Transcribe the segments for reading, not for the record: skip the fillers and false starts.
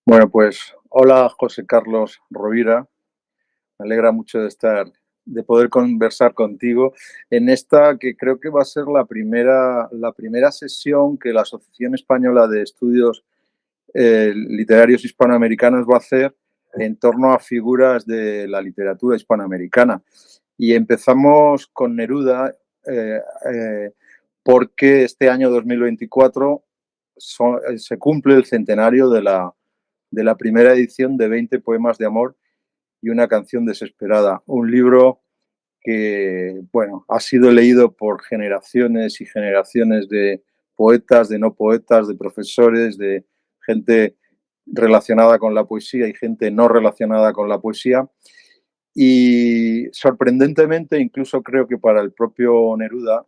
Bueno, pues hola José Carlos Rovira, me alegra mucho de poder conversar contigo en esta que creo que va a ser la primera sesión que la Asociación Española de Estudios Literarios Hispanoamericanos va a hacer en torno a figuras de la literatura hispanoamericana. Y empezamos con Neruda eh, eh, porque este año 2024 se cumple el centenario de la primera edición de 20 poemas de amor y una canción desesperada. Un libro que, bueno, ha sido leído por generaciones y generaciones de poetas, de no poetas, de profesores, de gente relacionada con la poesía y gente no relacionada con la poesía. Y sorprendentemente, incluso creo que para el propio Neruda,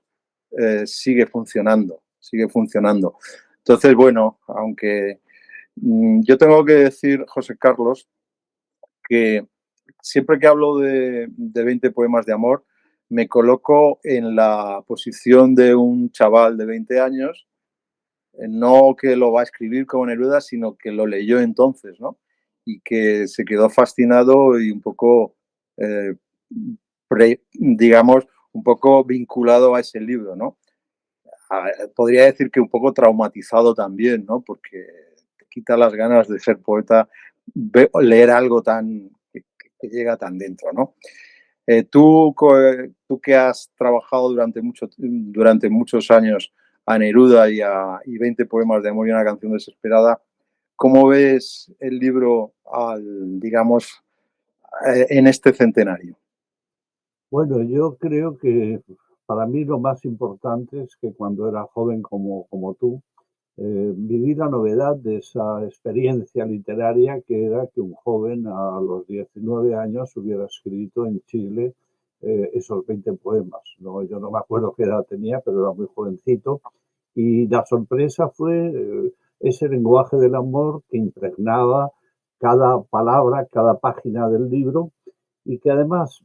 sigue funcionando, sigue funcionando. Entonces, bueno, aunque yo tengo que decir, José Carlos, que siempre que hablo de 20 poemas de amor, me coloco en la posición de un chaval de 20 años, no que lo va a escribir como Neruda, sino que lo leyó entonces, ¿no? Y que se quedó fascinado y un poco, eh, digamos, un poco vinculado a ese libro, ¿no? Podría decir que un poco traumatizado también, ¿no? Porque te quita las ganas de ser poeta, leer algo que llega tan dentro, ¿no? Tú que has trabajado durante muchos años a Neruda y 20 poemas de amor y una canción desesperada, ¿cómo ves el libro digamos, en este centenario? Bueno, yo creo que para mí lo más importante es que cuando era joven como tú, viví la novedad de esa experiencia literaria que era que un joven a los 19 años hubiera escrito en Chile esos 20 poemas, ¿no? Yo no me acuerdo qué edad tenía, pero era muy jovencito. Y la sorpresa fue ese lenguaje del amor que impregnaba cada palabra, cada página del libro y que además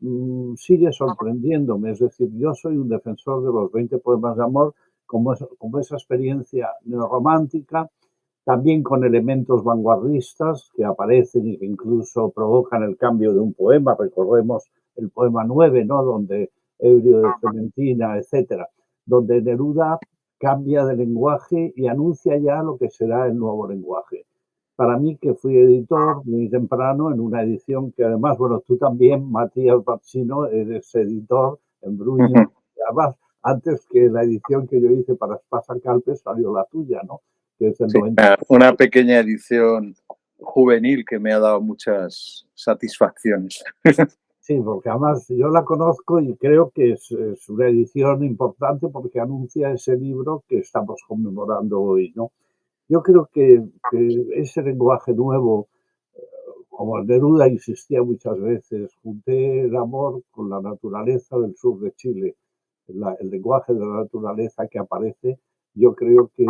sigue sorprendiéndome. Es decir, yo soy un defensor de los 20 poemas de amor como esa experiencia neorromántica, también con elementos vanguardistas que aparecen y que incluso provocan el cambio de un poema. Recordemos el poema 9, ¿no? Donde ebrio de Clementina, etcétera, donde Neruda cambia de lenguaje y anuncia ya lo que será el nuevo lenguaje. Para mí, que fui editor muy temprano en una edición que además, bueno, tú también, Matías Barcino, eres editor en Bruño. Además, antes que la edición que yo hice para Espasa Calpe salió la tuya, ¿no? Que es el Sí, 90. una pequeña edición juvenil que me ha dado muchas satisfacciones. Sí, porque además yo la conozco y creo que es una edición importante porque anuncia ese libro que estamos conmemorando hoy, ¿no? Yo creo que ese lenguaje nuevo, como Neruda insistía muchas veces, junté el amor con la naturaleza del sur de Chile, el lenguaje de la naturaleza que aparece, yo creo que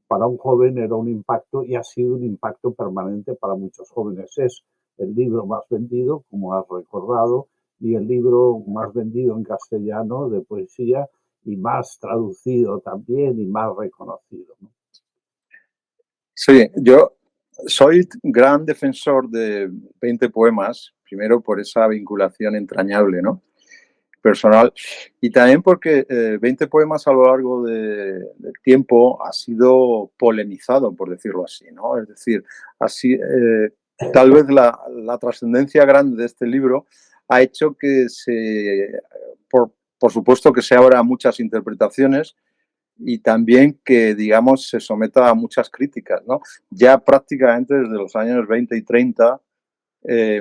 para un joven era un impacto y ha sido un impacto permanente para muchos jóvenes. Es el libro más vendido, como has recordado, y el libro más vendido en castellano de poesía y más traducido también y más reconocido, ¿no? Sí, yo soy gran defensor de 20 poemas, primero por esa vinculación entrañable, ¿no? Personal, y también porque 20 poemas a lo largo del tiempo ha sido polemizado, por decirlo así, ¿no? Es decir, así, tal vez la trascendencia grande de este libro ha hecho por supuesto, que se abra a muchas interpretaciones y también que, digamos, se someta a muchas críticas, ¿no? Ya prácticamente desde los años 20 y 30,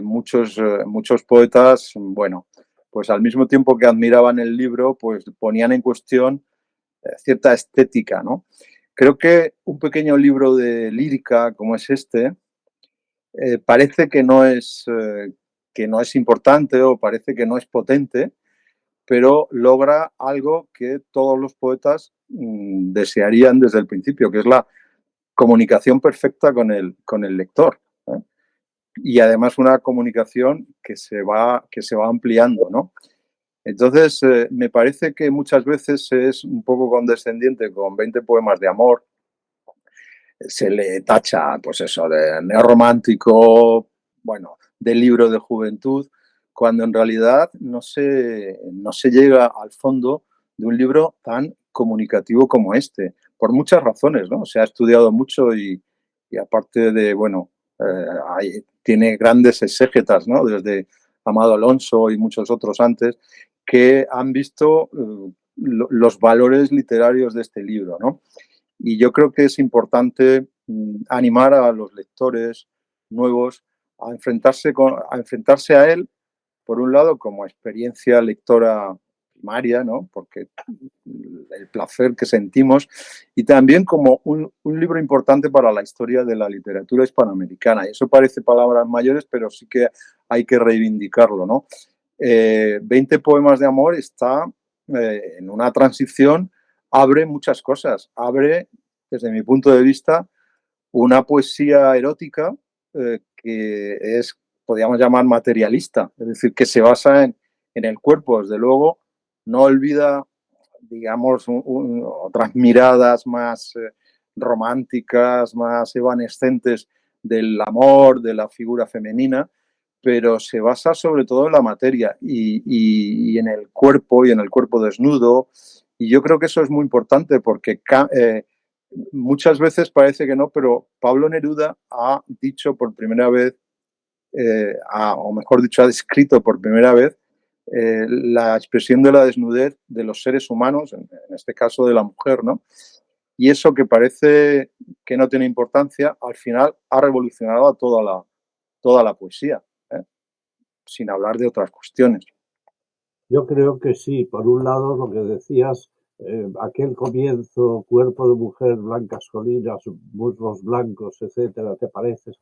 muchos poetas, bueno, pues al mismo tiempo que admiraban el libro, pues ponían en cuestión cierta estética, ¿no? Creo que un pequeño libro de lírica como es este, parece que no es importante o parece que no es potente, pero logra algo que todos los poetas desearían desde el principio, que es la comunicación perfecta con el lector. ¿Eh? Y además una comunicación que se va ampliando, ¿no? Entonces, me parece que muchas veces es un poco condescendiente con 20 poemas de amor, se le tacha, pues eso, de neorromántico, bueno, de libro de juventud, cuando en realidad no se llega al fondo de un libro tan comunicativo como este, por muchas razones, ¿no? Se ha estudiado mucho y aparte de, bueno, tiene grandes exégetas, ¿no? Desde Amado Alonso y muchos otros antes, que han visto los valores literarios de este libro, ¿no? Y yo creo que es importante animar a los lectores nuevos a enfrentarse a él, por un lado, como experiencia lectora primaria, ¿no? Porque el placer que sentimos, y también como un libro importante para la historia de la literatura hispanoamericana. Y eso parece palabras mayores, pero sí que hay que reivindicarlo, ¿no? 20 poemas de amor está en una transición, abre muchas cosas, abre, desde mi punto de vista, una poesía erótica que es, podríamos llamar, materialista, es decir, que se basa en el cuerpo, desde luego, no olvida, digamos, otras miradas más románticas, más evanescentes del amor, de la figura femenina, pero se basa sobre todo en la materia y en el cuerpo y en el cuerpo desnudo. Y yo creo que eso es muy importante porque muchas veces parece que no, pero Pablo Neruda ha dicho por primera vez, o mejor dicho, ha descrito por primera vez la expresión de la desnudez de los seres humanos, en este caso de la mujer, ¿no? Y eso que parece que no tiene importancia, al final ha revolucionado a toda la poesía, ¿eh? Sin hablar de otras cuestiones. Yo creo que sí. Por un lado, lo que decías, aquel comienzo, cuerpo de mujer, blancas colinas, muslos blancos, etcétera, te pareces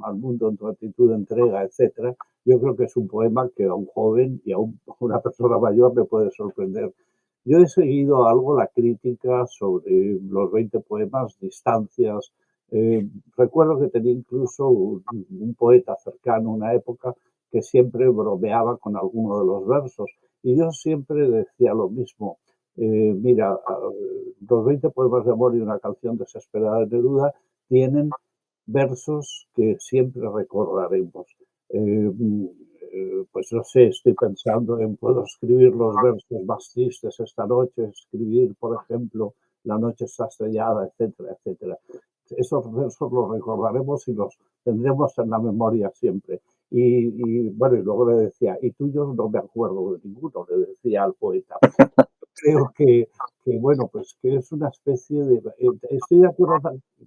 al mundo en tu actitud de entrega, etcétera. Yo creo que es un poema que a un joven y a una persona mayor le puede sorprender. Yo he seguido algo la crítica sobre los 20 poemas, distancias. Recuerdo que tenía incluso un poeta cercano, una época, que siempre bromeaba con alguno de los versos. Y yo siempre decía lo mismo. Mira, los 20 poemas de amor y una canción desesperada de Neruda tienen versos que siempre recordaremos. Eh, pues no sé, estoy pensando en puedo escribir los versos más tristes esta noche, escribir, por ejemplo, La noche está estrellada, etcétera, etcétera. Esos versos los recordaremos y los tendremos en la memoria siempre. Bueno, y luego le decía, y tuyo no me acuerdo de ninguno, le decía al poeta. Creo que bueno, pues que es una especie de... estoy de acuerdo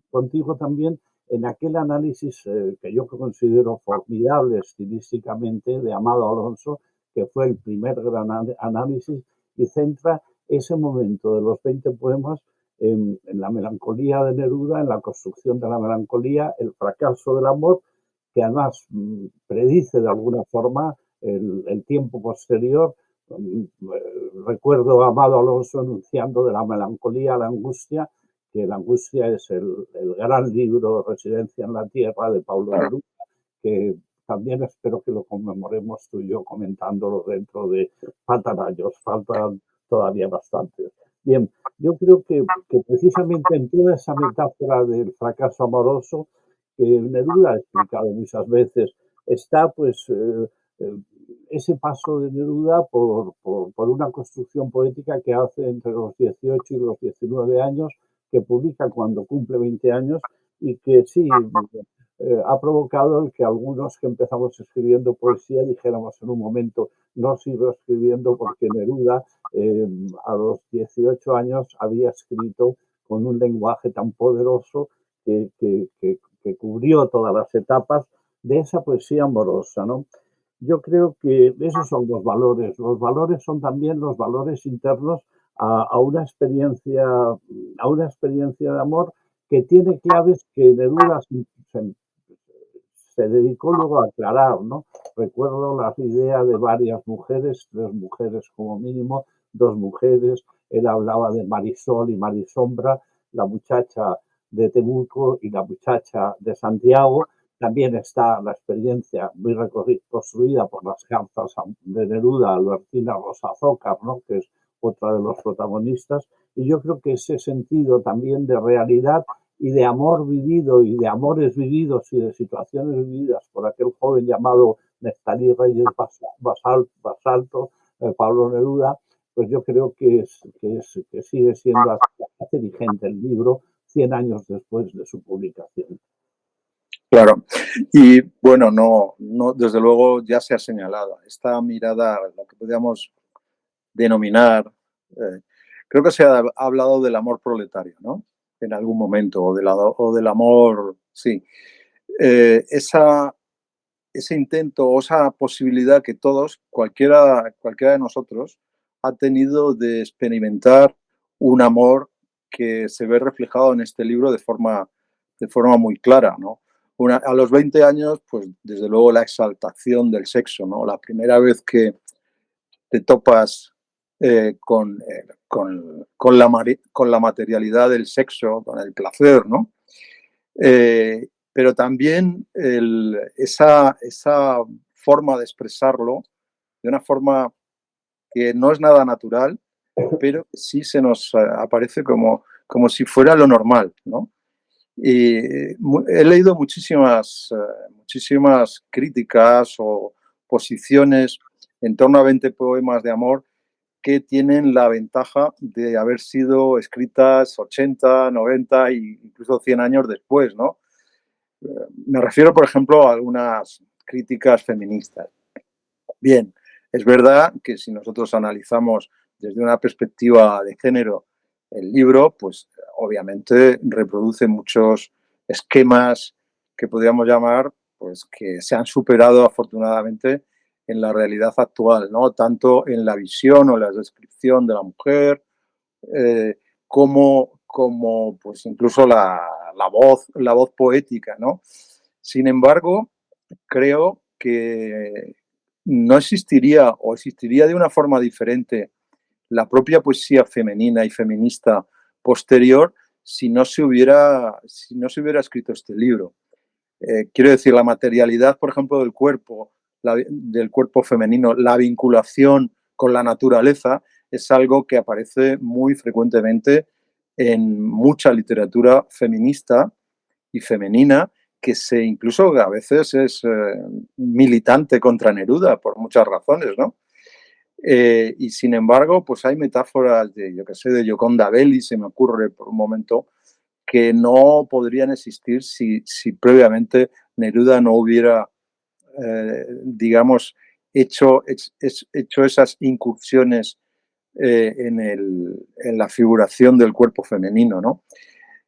contigo también en aquel análisis que yo considero formidable estilísticamente de Amado Alonso, que fue el primer gran análisis y centra ese momento de los 20 poemas en la melancolía de Neruda, en la construcción de la melancolía, el fracaso del amor, que además predice de alguna forma el tiempo posterior. Recuerdo a Amado Alonso enunciando de la melancolía a la angustia, que la angustia es el gran libro Residencia en la Tierra de Pablo Neruda, que también espero que lo conmemoremos tú y yo comentándolo dentro de, faltan años, faltan todavía bastantes. Bien, yo creo que precisamente en toda esa metáfora del fracaso amoroso, que Neruda ha explicado muchas veces, está pues ese paso de Neruda por una construcción poética que hace entre los 18 y los 19 años, que publica cuando cumple 20 años y que sí, ha provocado el que algunos que empezamos escribiendo poesía dijéramos en un momento, no sigo escribiendo porque Neruda a los 18 años había escrito con un lenguaje tan poderoso que cubrió todas las etapas de esa poesía amorosa, ¿no? Yo creo que esos son los valores. Los valores son también los valores internos a una experiencia de amor que tiene claves que Neruda se dedicó luego a aclarar, ¿no? Recuerdo la idea de varias mujeres, 3 mujeres como mínimo, 2 mujeres. Él hablaba de Marisol y Marisombra, la muchacha de Temuco y la muchacha de Santiago. También está la experiencia muy construida por las cartas de Neruda, Albertina Rosa Zócar, ¿no? Que es otra de los protagonistas. Y yo creo que ese sentido también de realidad y de amor vivido y de amores vividos y de situaciones vividas por aquel joven llamado Neftalí Reyes Basalto, Pablo Neruda, pues yo creo que sigue siendo hace vigente el libro 100 años después de su publicación. Claro. Y bueno, no, desde luego ya se ha señalado esta mirada, lo que podríamos denominar, eh, creo que se ha hablado del amor proletario, ¿no? En algún momento, o del amor, sí. Ese intento o esa posibilidad que todos, cualquiera de nosotros, ha tenido de experimentar un amor que se ve reflejado en este libro de forma muy clara, ¿no? A los 20 años, pues desde luego la exaltación del sexo, ¿no? La primera vez que te topas con la materialidad del sexo, con el placer, ¿no? Pero también esa forma de expresarlo, de una forma que no es nada natural, pero sí se nos aparece como si fuera lo normal, ¿no? Y he leído muchísimas críticas o posiciones en torno a 20 poemas de amor que tienen la ventaja de haber sido escritas 80, 90 e incluso 100 años después, ¿no? Me refiero, por ejemplo, a algunas críticas feministas. Bien, es verdad que si nosotros analizamos desde una perspectiva de género el libro, pues obviamente reproduce muchos esquemas que podríamos llamar, pues que se han superado afortunadamente en la realidad actual, ¿no? Tanto en la visión o la descripción de la mujer, como pues incluso la voz poética, ¿no? Sin embargo, creo que no existiría o existiría de una forma diferente la propia poesía femenina y feminista posterior si no se hubiera escrito este libro. Quiero decir, la materialidad, por ejemplo, del cuerpo femenino, la vinculación con la naturaleza, es algo que aparece muy frecuentemente en mucha literatura feminista y femenina, que incluso a veces es militante contra Neruda por muchas razones, ¿no? Y sin embargo, pues hay metáforas yo que sé, de Gioconda Belli, se me ocurre por un momento, que no podrían existir si previamente Neruda no hubiera, digamos, hecho esas incursiones en la figuración del cuerpo femenino, ¿no?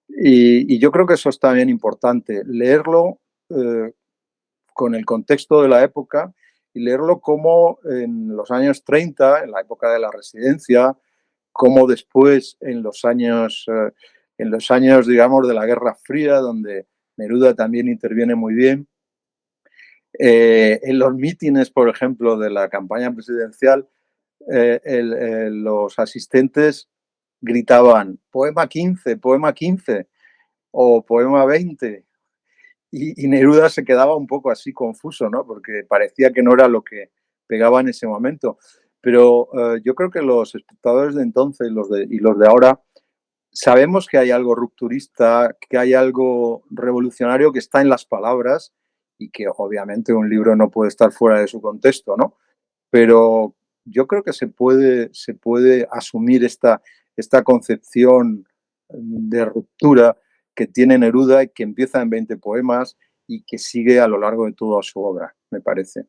Y yo creo que eso es también importante, leerlo con el contexto de la época y leerlo como en los años 30, en la época de la residencia, como después en los años, digamos, de la Guerra Fría, donde Neruda también interviene muy bien. En los mítines, por ejemplo, de la campaña presidencial, los asistentes gritaban poema 15 o poema 20. Y Neruda se quedaba un poco así confuso, ¿no? Porque parecía que no era lo que pegaba en ese momento. Pero yo creo que los espectadores de entonces y los de ahora sabemos que hay algo rupturista, que hay algo revolucionario que está en las palabras y que obviamente un libro no puede estar fuera de su contexto, ¿no? Pero yo creo que se puede asumir esta concepción de ruptura que tiene Neruda y que empieza en 20 poemas y que sigue a lo largo de toda su obra, me parece.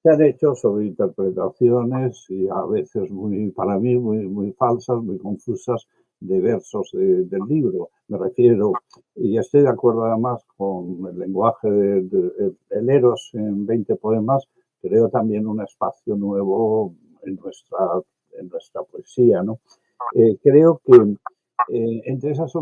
Se han hecho sobre interpretaciones y a veces para mí, muy falsas, muy confusas de versos del libro. Me refiero, y estoy de acuerdo además con el lenguaje el Eros en 20 poemas, creo también un espacio nuevo en nuestra poesía, ¿no? Creo que entre esas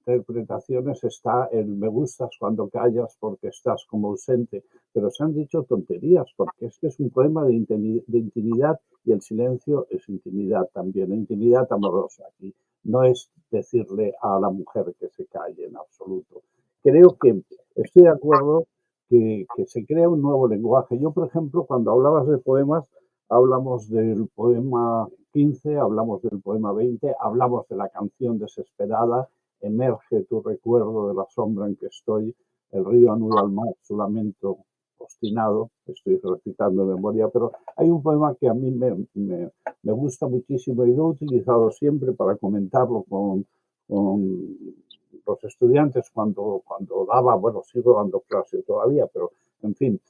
interpretaciones está el me gustas cuando callas porque estás como ausente, pero se han dicho tonterías porque es que es un poema de intimidad y el silencio es intimidad también, intimidad amorosa. Y no es decirle a la mujer que se calle en absoluto. Creo que estoy de acuerdo que se crea un nuevo lenguaje. Yo, por ejemplo, cuando hablabas de poemas, hablamos del poema 15, hablamos del poema 20, hablamos de la canción desesperada, emerge tu recuerdo de la sombra en que estoy, el río anuda al mar, su lamento obstinado, estoy recitando de memoria, pero hay un poema que a mí me gusta muchísimo y lo he utilizado siempre para comentarlo con los estudiantes cuando daba, bueno, sigo dando clase todavía, pero en fin,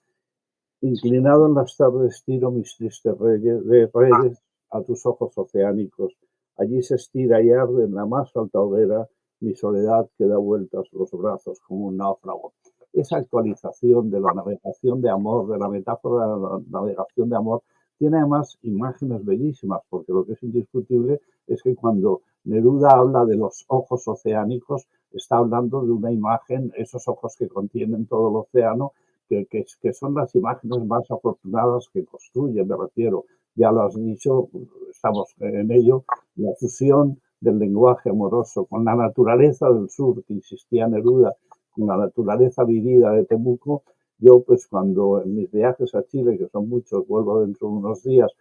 inclinado en las tardes tiro mis tristes redes a tus ojos oceánicos. Allí se estira y arde en la más alta hoguera mi soledad que da vueltas los brazos como un náufrago. Esa actualización de la navegación de amor, de la metáfora de la navegación de amor, tiene además imágenes bellísimas, porque lo que es indiscutible es que cuando Neruda habla de los ojos oceánicos, está hablando de una imagen, esos ojos que contienen todo el océano, que son las imágenes más afortunadas que construye, me refiero. Ya lo has dicho, estamos en ello, la fusión del lenguaje amoroso con la naturaleza del sur, que insistía Neruda, con la naturaleza vivida de Temuco. Yo, pues cuando en mis viajes a Chile, que son muchos, vuelvo dentro de unos días,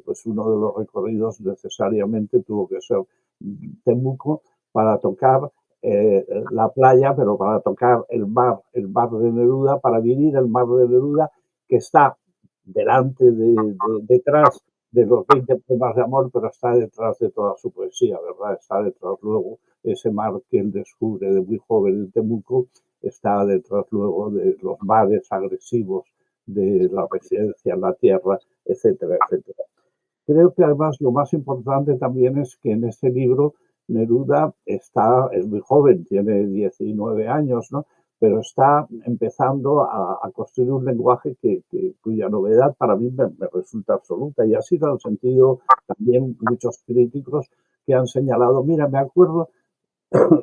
pues uno de los recorridos necesariamente tuvo que ser Temuco para tocar la playa, pero para tocar el mar de Neruda, para vivir el mar de Neruda, que está detrás de los 20 poemas de amor, pero está detrás de toda su poesía, ¿verdad? Está detrás luego ese mar que él descubre de muy joven en Temuco, está detrás luego de los mares agresivos de la residencia en la tierra, etcétera, etcétera. Creo que además lo más importante también es que en este libro Neruda es muy joven, tiene 19 años, ¿no? Pero está empezando a construir un lenguaje cuya novedad para mí me resulta absoluta. Y ha sido en el sentido también muchos críticos que han señalado, mira, me acuerdo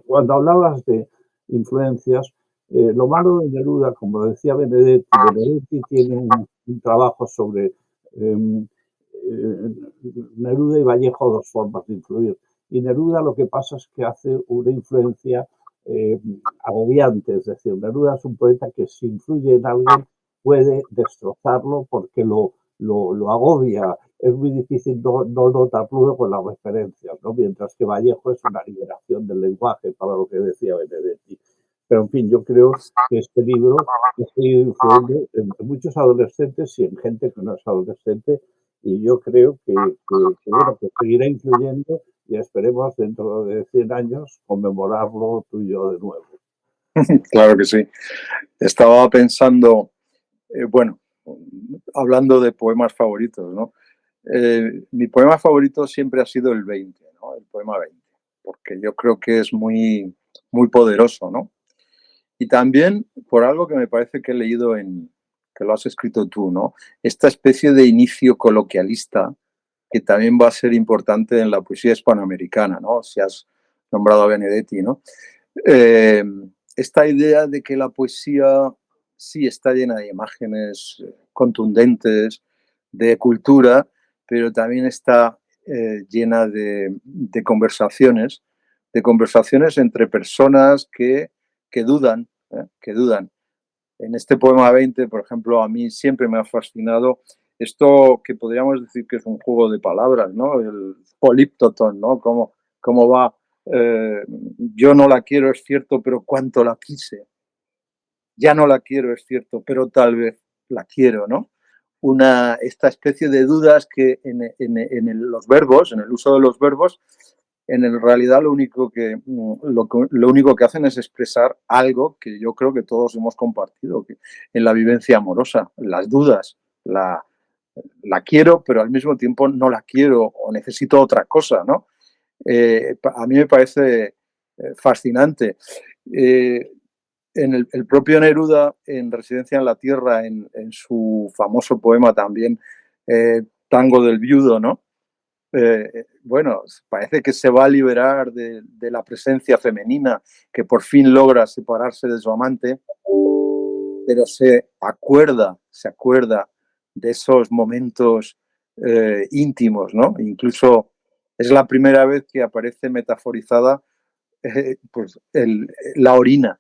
cuando hablabas de influencias, lo malo de Neruda, como decía Benedetti tiene un trabajo sobre Neruda y Vallejo, dos formas de influir. Y Neruda lo que pasa es que hace una influencia agobiante, es decir, Neruda es un poeta que si influye en alguien puede destrozarlo porque lo agobia. Es muy difícil no notar luego las referencias, ¿no? Mientras que Vallejo es una liberación del lenguaje, para lo que decía Benedetti. Pero, en fin, yo creo que este libro está influyendo en muchos adolescentes y en gente que no es adolescente, y yo creo bueno, que seguirá influyendo y esperemos dentro de 100 años conmemorarlo tú y yo de nuevo. Claro que sí. Estaba pensando, bueno, hablando de poemas favoritos, ¿no? Mi poema favorito siempre ha sido el 20, ¿no? El poema 20, porque yo creo que es muy, muy poderoso, ¿no? Y también por algo que me parece que he leído que lo has escrito tú, ¿no? Esta especie de inicio coloquialista que también va a ser importante en la poesía hispanoamericana, ¿no? Si has nombrado a Benedetti, ¿no? Eh, Esta idea de que la poesía sí está llena de imágenes contundentes, de cultura, pero también está llena de conversaciones entre personas que dudan, que dudan. En este poema 20, por ejemplo, a mí siempre me ha fascinado esto que podríamos decir que es un juego de palabras, ¿no? El políptoton, ¿no? Cómo va, yo no la quiero, es cierto, pero cuánto la quise. Ya no la quiero, es cierto, pero tal vez la quiero, ¿no? Esta especie de dudas que los verbos, en el uso de los verbos, en realidad lo único que hacen es expresar algo que yo creo que todos hemos compartido en la vivencia amorosa, las dudas, la quiero, pero al mismo tiempo no la quiero o necesito otra cosa, ¿no? A mí me parece fascinante. El propio Neruda, en Residencia en la Tierra, en su famoso poema también, Tango del Viudo, ¿no? Bueno, parece que se va a liberar de la presencia femenina, que por fin logra separarse de su amante, pero se acuerda de esos momentos íntimos, ¿no? Incluso es la primera vez que aparece metaforizada pues la orina,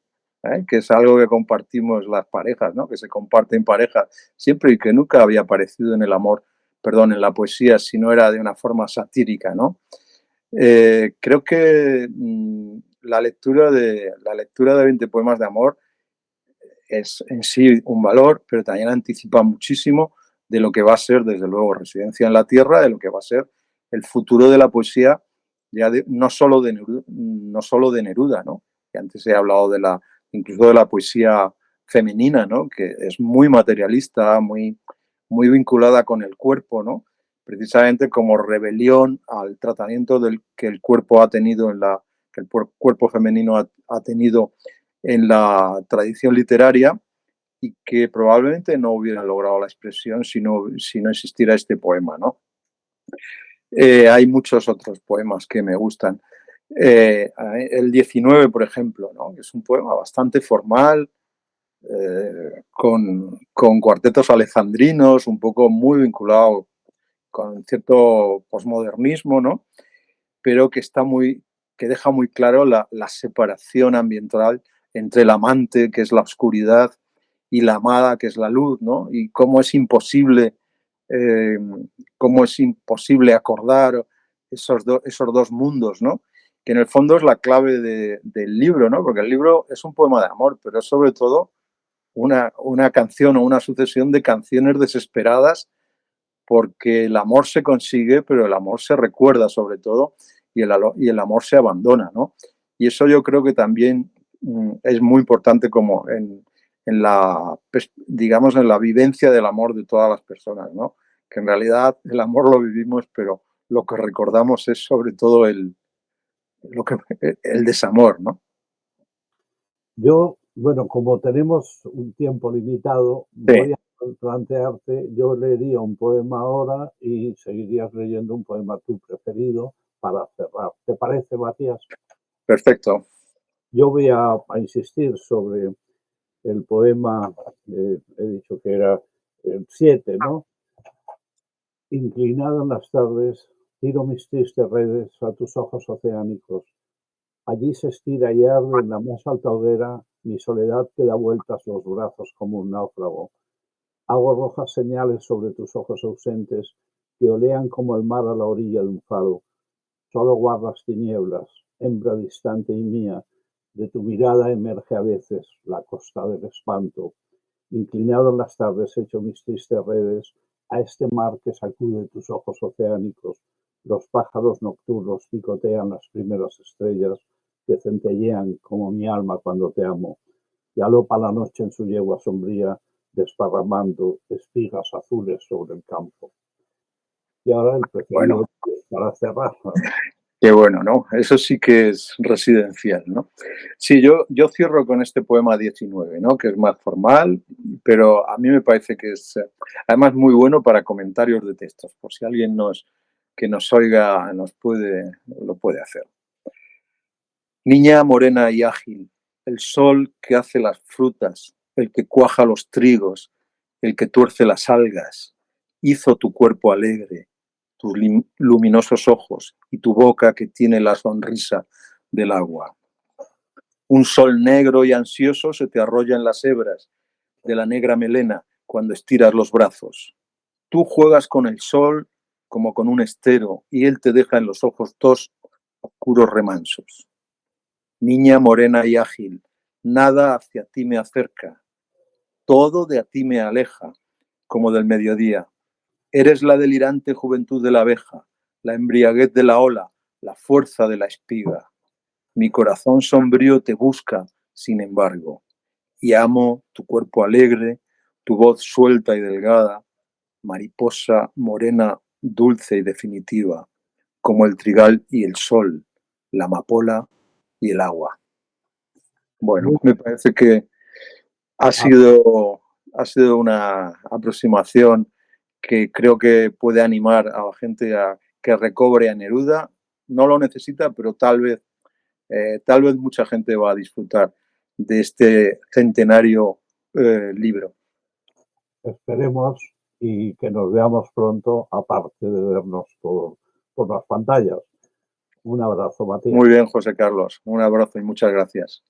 que es algo que compartimos las parejas, ¿no? Que se comparte en pareja siempre y que nunca había aparecido en el amor, perdón, en la poesía, si no era de una forma satírica, ¿no? Creo que la lectura de 20 poemas de amor es en sí un valor, pero también anticipa muchísimo de lo que va a ser, desde luego, Residencia en la Tierra, de lo que va a ser el futuro de la poesía, ya no solo de Neruda, ¿no? Que antes he hablado incluso de la poesía femenina, ¿no? Que es muy materialista, muy vinculada con el cuerpo, ¿no? Precisamente como rebelión al tratamiento que el cuerpo ha tenido que el cuerpo femenino ha tenido en la tradición literaria, y que probablemente no hubiera logrado la expresión si no existiera este poema, ¿no? Hay muchos otros poemas que me gustan. El 19, por ejemplo, ¿no? Es un poema bastante formal, con cuartetos alejandrinos, un poco muy vinculado con cierto posmodernismo, ¿no? Pero que deja muy claro la separación ambiental entre el amante, que es la oscuridad, y la amada, que es la luz, ¿no? Y eh, cómo es imposible acordar esos dos mundos, ¿no? Que en el fondo es la clave del libro, ¿no? Porque el libro es un poema de amor, pero es sobre todo una canción o una sucesión de canciones desesperadas, porque el amor se consigue, pero el amor se recuerda sobre todo, y el amor se abandona, ¿no? Y eso yo creo que también es muy importante como digamos, en la vivencia del amor de todas las personas, ¿no? Que en realidad el amor lo vivimos, pero lo que recordamos es sobre todo el desamor, ¿no? Yo, bueno, como tenemos un tiempo limitado, Sí, voy a plantearte, yo leería un poema ahora y seguirías leyendo un poema tu preferido para cerrar. ¿Te parece, Matías? perfecto. Yo voy a insistir sobre el poema, he dicho que era el 7, ¿no? Inclinado en las tardes, tiro mis tristes redes a tus ojos oceánicos. Allí se estira y arde en la más alta hoguera mi soledad que da vueltas los brazos como un náufrago. Hago rojas señales sobre tus ojos ausentes que olean como el mar a la orilla de un faro. Solo guardas tinieblas, hembra distante y mía. De tu mirada emerge a veces la costa del espanto. Inclinado en las tardes echo mis tristes redes a este mar que sacude tus ojos oceánicos. Los pájaros nocturnos picotean las primeras estrellas que centellean como mi alma cuando te amo. Galopa la noche en su yegua sombría, desparramando espigas azules sobre el campo. Y ahora el Bueno, preferido para cerrar. qué bueno, ¿no? Eso sí que es residencial, ¿no? Sí, yo cierro con este poema 19, ¿no? Que es más formal, pero a mí me parece que es además muy bueno para comentarios de textos, por si alguien que nos oiga lo puede hacer. Niña morena y ágil, el sol que hace las frutas, el que cuaja los trigos, el que tuerce las algas, hizo tu cuerpo alegre, tus luminosos ojos y tu boca que tiene la sonrisa del agua. Un sol negro y ansioso se te arrolla en las hebras de la negra melena cuando estiras los brazos. Tú juegas con el sol como con un estero y él te deja en los ojos dos oscuros remansos. Niña morena y ágil, nada hacia ti me acerca, todo de a ti me aleja, como del mediodía. Eres la delirante juventud de la abeja, la embriaguez de la ola, la fuerza de la espiga. Mi corazón sombrío te busca, sin embargo, y amo tu cuerpo alegre, tu voz suelta y delgada, mariposa morena, dulce y definitiva, como el trigal y el sol, la amapola y el agua. Bueno, Muy me parece que ha ah, sido, ha sido una aproximación que creo que puede animar a la gente a que recobre a Neruda. No lo necesita, pero tal vez mucha gente va a disfrutar de este centenario libro. esperemos y que nos veamos pronto, aparte de vernos por las pantallas. Un abrazo, Matías. Muy bien, José Carlos. Un abrazo y muchas gracias.